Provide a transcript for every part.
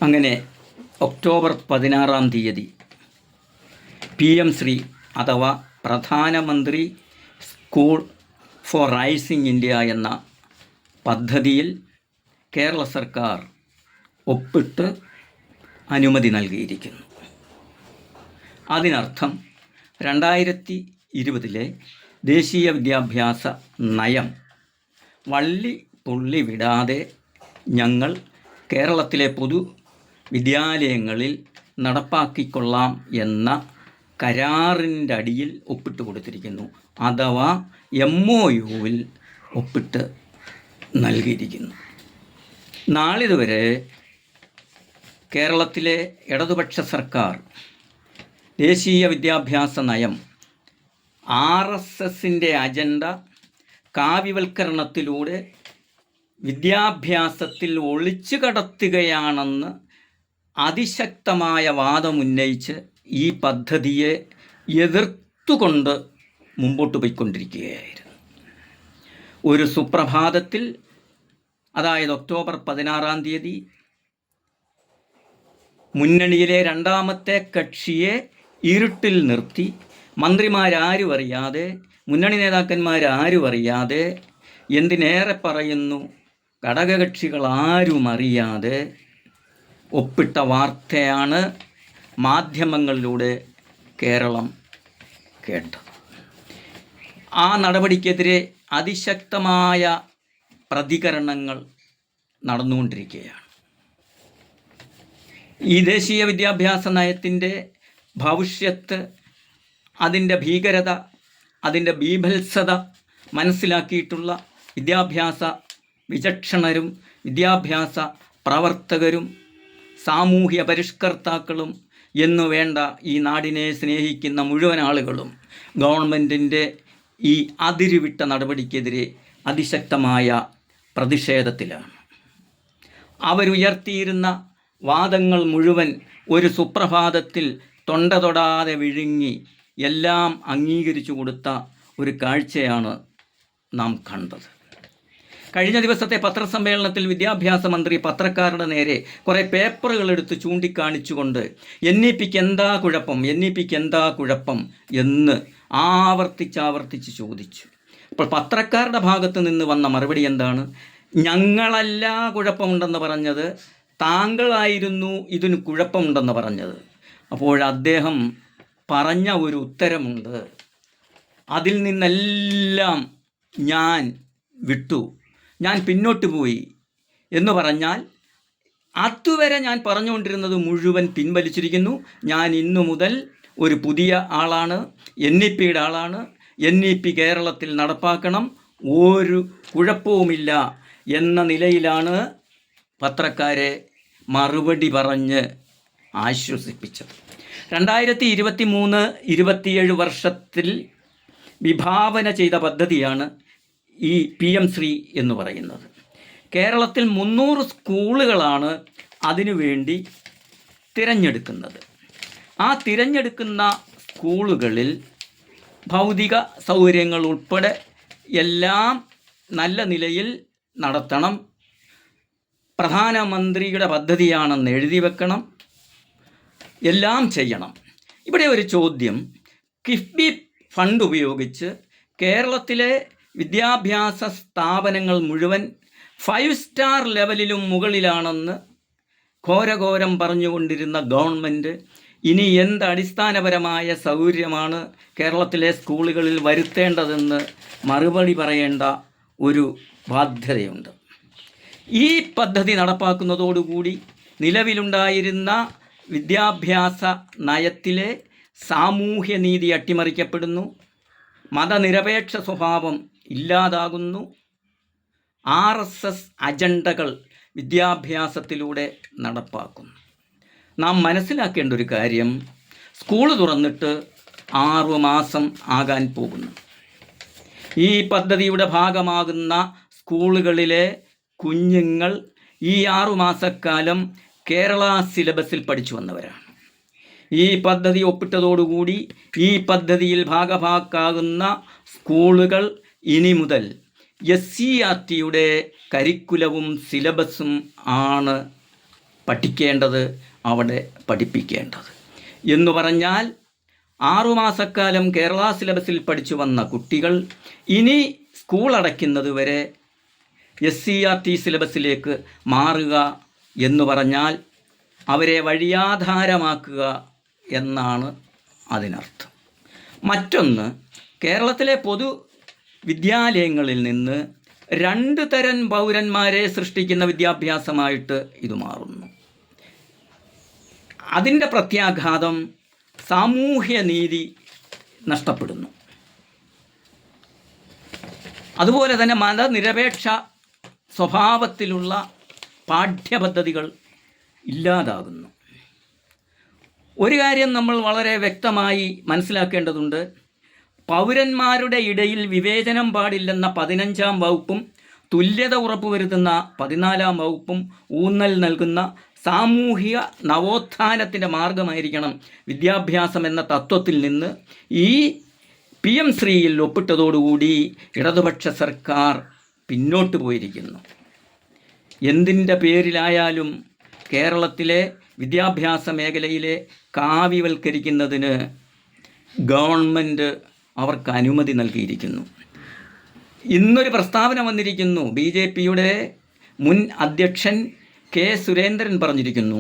അങ്ങനെ October 16 PM Shri അഥവാ പ്രധാനമന്ത്രി സ്കൂൾ ഫോർ റൈസിംഗ് ഇന്ത്യ എന്ന പദ്ധതിയിൽ കേരള സർക്കാർ ഒപ്പിട്ട് അനുമതി നൽകിയിരിക്കുന്നു. അതിനർത്ഥം 2020 ദേശീയ വിദ്യാഭ്യാസ നയം വള്ളി പുള്ളി വിടാതെ ഞങ്ങൾ കേരളത്തിലെ പൊതു വിദ്യാലയങ്ങളിൽ നടപ്പാക്കിക്കൊള്ളാം എന്ന കരാറിൻ്റെ അടിയിൽ ഒപ്പിട്ട് കൊടുത്തിരിക്കുന്നു, അഥവാ MOUവിൽ ഒപ്പിട്ട് നൽകിയിരിക്കുന്നു. നാളിതുവരെ കേരളത്തിലെ ഇടതുപക്ഷ സർക്കാർ ദേശീയ വിദ്യാഭ്യാസ നയം RSSൻ്റെ അജണ്ട കാവ്യവൽക്കരണത്തിലൂടെ വിദ്യാഭ്യാസത്തിൽ ഒളിച്ചു കടത്തുകയാണെന്ന് അതിശക്തമായ വാദമുന്നയിച്ച് ഈ പദ്ധതിയെ എതിർത്തുകൊണ്ട് മുമ്പോട്ട് പോയിക്കൊണ്ടിരിക്കുകയായിരുന്നു. ഒരു സുപ്രഭാതത്തിൽ, അതായത് ഒക്ടോബർ 16 മുന്നണിയിലെ രണ്ടാമത്തെ കക്ഷിയെ ഇരുട്ടിൽ നിർത്തി മന്ത്രിമാരാരും അറിയാതെ, മുന്നണി നേതാക്കന്മാരാരും അറിയാതെ, എന്തിനേറെ പറയുന്നു ഘടകകക്ഷികളാരും അറിയാതെ ഒപ്പിട്ട വാർത്തയാണ് മാധ്യമങ്ങളിലൂടെ കേരളം കേട്ടത്. ആ നടപടിക്കെതിരെ അതിശക്തമായ പ്രതികരണങ്ങൾ നടന്നുകൊണ്ടിരിക്കുകയാണ്. ഈ ദേശീയ വിദ്യാഭ്യാസ നയത്തിൻ്റെ ഭവിഷ്യത്ത്, അതിൻ്റെ ഭീകരത, അതിൻ്റെ ബീഭത്സത മനസ്സിലാക്കിയിട്ടുള്ള വിദ്യാഭ്യാസ വിചക്ഷണരും വിദ്യാഭ്യാസ പ്രവർത്തകരും സാമൂഹ്യ പരിഷ്കർത്താക്കളും എന്നു വേണ്ട ഈ നാടിനെ സ്നേഹിക്കുന്ന മുഴുവൻ ആളുകളും ഗവൺമെൻറ്റിൻ്റെ ഈ അതിരുവിട്ട നടപടിക്കെതിരെ അതിശക്തമായ പ്രതിഷേധത്തിലാണ്. അവരുയർത്തിയിരുന്ന വാദങ്ങൾ മുഴുവൻ ഒരു സുപ്രഭാതത്തിൽ തൊണ്ട തൊടാതെ വിഴുങ്ങി എല്ലാം അംഗീകരിച്ചു കൊടുത്ത ഒരു കാഴ്ചയാണ് നാം കണ്ടത്. കഴിഞ്ഞ ദിവസത്തെ പത്രസമ്മേളനത്തിൽ വിദ്യാഭ്യാസ മന്ത്രി പത്രക്കാരുടെ നേരെ കുറേ പേപ്പറുകൾ എടുത്ത് ചൂണ്ടിക്കാണിച്ചുകൊണ്ട് NEPക്ക് എന്താ കുഴപ്പം എന്ന് ആവർത്തിച്ച് ചോദിച്ചു. അപ്പോൾ പത്രക്കാരുടെ ഭാഗത്ത് നിന്ന് വന്ന മറുപടി എന്താണ്? ഞങ്ങളല്ല കുഴപ്പമുണ്ടെന്ന് പറഞ്ഞത്, താങ്കളായിരുന്നു ഇതിന് കുഴപ്പമുണ്ടെന്ന് പറഞ്ഞത്. അപ്പോൾ അദ്ദേഹം പറഞ്ഞ ഒരു ഉത്തരമുണ്ട്, അതിൽ നിന്നെല്ലാം ഞാൻ വിട്ടു, ഞാൻ പിന്നോട്ട് പോയി എന്ന് പറഞ്ഞാൽ അതുവരെ ഞാൻ പറഞ്ഞുകൊണ്ടിരുന്നത് മുഴുവൻ പിൻവലിച്ചിരിക്കുന്നു. ഞാൻ ഇന്നു മുതൽ ഒരു പുതിയ ആളാണ്, NEPയുടെ ആളാണ്. NEP കേരളത്തിൽ നടപ്പാക്കണം, ഒരു കുഴപ്പവുമില്ല എന്ന നിലയിലാണ് പത്രക്കാരെ മറുപടി പറഞ്ഞ് ആശ്വസിപ്പിച്ചത്. 2023-27 വർഷത്തിൽ വിഭാവന ചെയ്ത പദ്ധതിയാണ് ഈ PM ശ്രീ എന്ന് പറയുന്നത്. കേരളത്തിൽ 300 സ്കൂളുകളാണ് അതിനു വേണ്ടി തിരഞ്ഞെടുക്കുന്നത്. ആ തിരഞ്ഞെടുക്കുന്ന സ്കൂളുകളിൽ ഭൗതിക സൗകര്യങ്ങൾ ഉൾപ്പെടെ എല്ലാം നല്ല നിലയിൽ നടത്തണം, പ്രധാനമന്ത്രിയുടെ പദ്ധതിയാണെന്ന് എഴുതി വെക്കണം, എല്ലാം ചെയ്യണം. ഇവിടെ ഒരു ചോദ്യം, കിഫ്ബി ഫണ്ട് ഉപയോഗിച്ച് കേരളത്തിലെ വിദ്യാഭ്യാസ സ്ഥാപനങ്ങൾ മുഴുവൻ 5 സ്റ്റാർ ലെവലിലും മുകളിലാണെന്ന് ഘോരഘോരം പറഞ്ഞുകൊണ്ടിരുന്ന ഗവൺമെൻറ് ഇനി എന്ത് അടിസ്ഥാനപരമായ സൗകര്യമാണ് കേരളത്തിലെ സ്കൂളുകളിൽ വരുത്തേണ്ടതെന്ന് മറുപടി പറയേണ്ട ഒരു ബാധ്യതയുണ്ട്. ഈ പദ്ധതി നടപ്പാക്കുന്നതോടുകൂടി നിലവിലുണ്ടായിരുന്ന വിദ്യാഭ്യാസ നയത്തിലെ സാമൂഹ്യനീതി അട്ടിമറിക്കപ്പെടുന്നു, മതനിരപേക്ഷ സ്വഭാവം ഇല്ലാതാകുന്നു, RSS അജണ്ടകൾ വിദ്യാഭ്യാസത്തിലൂടെ നടപ്പാക്കുന്നു. നാം മനസ്സിലാക്കേണ്ട ഒരു കാര്യം, സ്കൂൾ തുറന്നിട്ട് 6 മാസം ആകാൻ പോകുന്നു. ഈ പദ്ധതിയുടെ ഭാഗമാകുന്ന സ്കൂളുകളിലെ കുഞ്ഞുങ്ങൾ ഈ 6 മാസക്കാലം കേരള സിലബസിൽ പഠിച്ചു വന്നവരാണ്. ഈ പദ്ധതി ഒപ്പിട്ടതോടുകൂടി ഈ പദ്ധതിയിൽ ഭാഗഭാക്കാകുന്ന സ്കൂളുകൾ ഇനി മുതൽ SCERTയുടെ കരിക്കുലവും സിലബസും ആണ് പഠിക്കേണ്ടത്, അവിടെ പഠിപ്പിക്കേണ്ടത്. എന്നു പറഞ്ഞാൽ 6 മാസക്കാലം കേരള സിലബസിൽ പഠിച്ചു വന്ന കുട്ടികൾ ഇനി സ്കൂൾ അടയ്ക്കുന്നത് വരെ SCERT സിലബസിലേക്ക് മാറുക എന്ന് പറഞ്ഞാൽ അവരെ വഴിയാധാരമാക്കുക എന്നാണ് അതിനർത്ഥം. മറ്റൊന്ന്, കേരളത്തിലെ പൊതു വിദ്യാലയങ്ങളിൽ നിന്ന് 2 തരം പൗരന്മാരെ സൃഷ്ടിക്കുന്ന വിദ്യാഭ്യാസമായിട്ട് ഇത് മാറുന്നു. അതിൻ്റെ പ്രത്യാഘാതം സാമൂഹ്യ നീതി നഷ്ടപ്പെടുന്നു. അതുപോലെ തന്നെ മതനിരപേക്ഷ സ്വഭാവത്തിലുള്ള പാഠ്യപദ്ധതികൾ ഇല്ലാതാകുന്നു. ഒരു കാര്യം നമ്മൾ വളരെ വ്യക്തമായി മനസ്സിലാക്കേണ്ടതുണ്ട്. പൗരന്മാരുടെ ഇടയിൽ വിവേചനം പാടില്ലെന്ന 15-ാം വകുപ്പും തുല്യത ഉറപ്പുവരുത്തുന്ന 14-ാം വകുപ്പും ഊന്നൽ നൽകുന്ന സാമൂഹിക നവോത്ഥാനത്തിൻ്റെ മാർഗമായിരിക്കണം വിദ്യാഭ്യാസം എന്ന തത്വത്തിൽ നിന്ന് ഈ PM ശ്രീയിൽ ഒപ്പിട്ടതോടുകൂടി ഇടതുപക്ഷ സർക്കാർ പിന്നോട്ട് പോയിരിക്കുന്നു. എന്തിൻ്റെ പേരിലായാലും കേരളത്തിലെ വിദ്യാഭ്യാസ മേഖലയിലെ കാവ്യവൽക്കരിക്കുന്നതിന് ഗവൺമെൻറ് അവർക്ക് അനുമതി നൽകിയിരിക്കുന്നു. ഇന്നൊരു പ്രസ്താവന വന്നിരിക്കുന്നു. BJPയുടെ മുൻ അധ്യക്ഷൻ K. സുരേന്ദ്രൻ പറഞ്ഞിരിക്കുന്നു,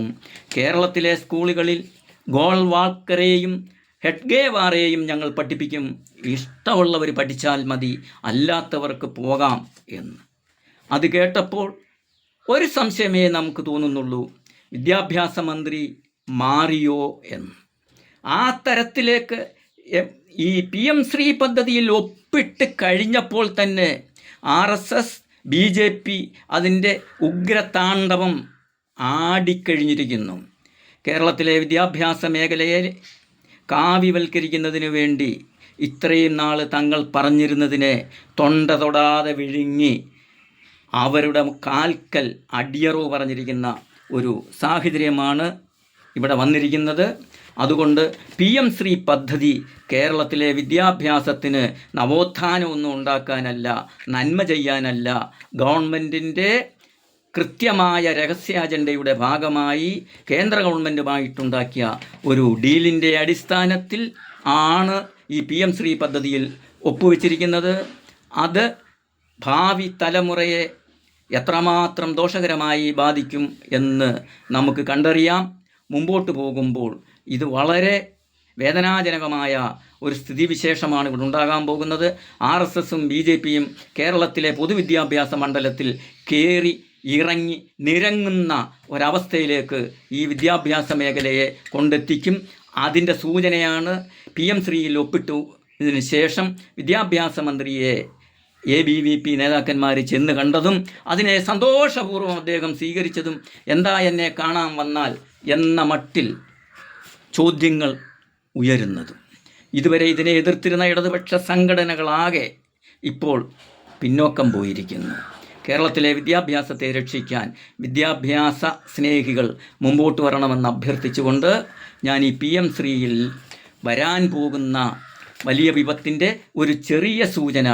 കേരളത്തിലെ സ്കൂളുകളിൽ ഗോൾവാൾക്കറെയും ഹെഡ്ഗേവാറെയും ഞങ്ങൾ പഠിപ്പിക്കും, ഇഷ്ടമുള്ളവർ പഠിച്ചാൽ മതി, അല്ലാത്തവർക്ക് പോകാം എന്ന്. അത് കേട്ടപ്പോൾ ഒരു സംശയമേ നമുക്ക് തോന്നുന്നുള്ളൂ, വിദ്യാഭ്യാസ മന്ത്രി മാറിയോ എന്ന്. ആ തരത്തിലേക്ക് ഈ PM ശ്രീ പദ്ധതിയിൽ ഒപ്പിട്ട് കഴിഞ്ഞപ്പോൾ തന്നെ RSS BJP അതിൻ്റെ ഉഗ്രതാണ്ഡവം ആടിക്കഴിഞ്ഞിരിക്കുന്നു. കേരളത്തിലെ വിദ്യാഭ്യാസ മേഖലയെ കാവ്യവൽക്കരിക്കുന്നതിന് വേണ്ടി ഇത്രയും നാൾ തങ്ങൾ പറഞ്ഞിരുന്നതിനെ തൊണ്ട തൊടാതെ വിഴുങ്ങി അവരുടെ കാൽക്കൽ അടിയറവ് പറഞ്ഞിരിക്കുന്ന ഒരു സാഹചര്യമാണ് ഇവിടെ വന്നിരിക്കുന്നത്. അതുകൊണ്ട് PM ശ്രീ പദ്ധതി കേരളത്തിലെ വിദ്യാഭ്യാസത്തിന് നവോത്ഥാനമൊന്നും ഉണ്ടാക്കാനല്ല, നന്മ ചെയ്യാനല്ല, ഗവൺമെൻറ്റിൻ്റെ കൃത്യമായ രഹസ്യ അജണ്ടയുടെ ഭാഗമായി കേന്ദ്ര ഗവൺമെൻറ്റുമായിട്ടുണ്ടാക്കിയ ഒരു ഡീലിൻ്റെ അടിസ്ഥാനത്തിൽ ആണ് ഈ PM ശ്രീ പദ്ധതിയിൽ ഒപ്പുവെച്ചിരിക്കുന്നത്. അത് ഭാവി തലമുറയെ എത്രമാത്രം ദോഷകരമായി ബാധിക്കും എന്ന് നമുക്ക് കണ്ടറിയാം. മുമ്പോട്ട് പോകുമ്പോൾ ഇത് വളരെ വേദനാജനകമായ ഒരു സ്ഥിതിവിശേഷമാണ് ഇവിടെ ഉണ്ടാകാൻ പോകുന്നത്. RSSും BJPയും കേരളത്തിലെ പൊതുവിദ്യാഭ്യാസ മണ്ഡലത്തിൽ കയറി ഇറങ്ങി നിരങ്ങുന്ന ഒരവസ്ഥയിലേക്ക് ഈ വിദ്യാഭ്യാസ മേഖലയെ കൊണ്ടെത്തിക്കും. അതിൻ്റെ സൂചനയാണ് PM ശ്രീയിൽ ഒപ്പിട്ടതിന് ശേഷം വിദ്യാഭ്യാസ മന്ത്രിയെ ABVP നേതാക്കന്മാർ ചെന്ന് കണ്ടതും അതിനെ സന്തോഷപൂർവ്വം അദ്ദേഹം സ്വീകരിച്ചതും എന്താ എന്നെ കാണാൻ വന്നാൽ എന്ന മട്ടിൽ ചോദ്യങ്ങൾ ഉയരുന്നതും. ഇതുവരെ ഇതിനെ എതിർത്തിരുന്ന ഇടതുപക്ഷ സംഘടനകളാകെ ഇപ്പോൾ പിന്നോക്കം പോയിരിക്കുന്നു. കേരളത്തിലെ വിദ്യാഭ്യാസത്തെ രക്ഷിക്കാൻ വിദ്യാഭ്യാസ സ്നേഹികൾ മുമ്പോട്ട് വരണമെന്ന് അഭ്യർത്ഥിച്ചുകൊണ്ട് ഞാൻ ഈ PM ശ്രീയിൽ വരാൻ പോകുന്ന വലിയ വിപത്തിൻ്റെ ഒരു ചെറിയ സൂചന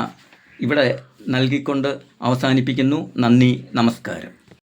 ഇവിടെ നൽകിക്കൊണ്ട് അവസാനിപ്പിക്കുന്നു. നന്ദി, നമസ്കാരം.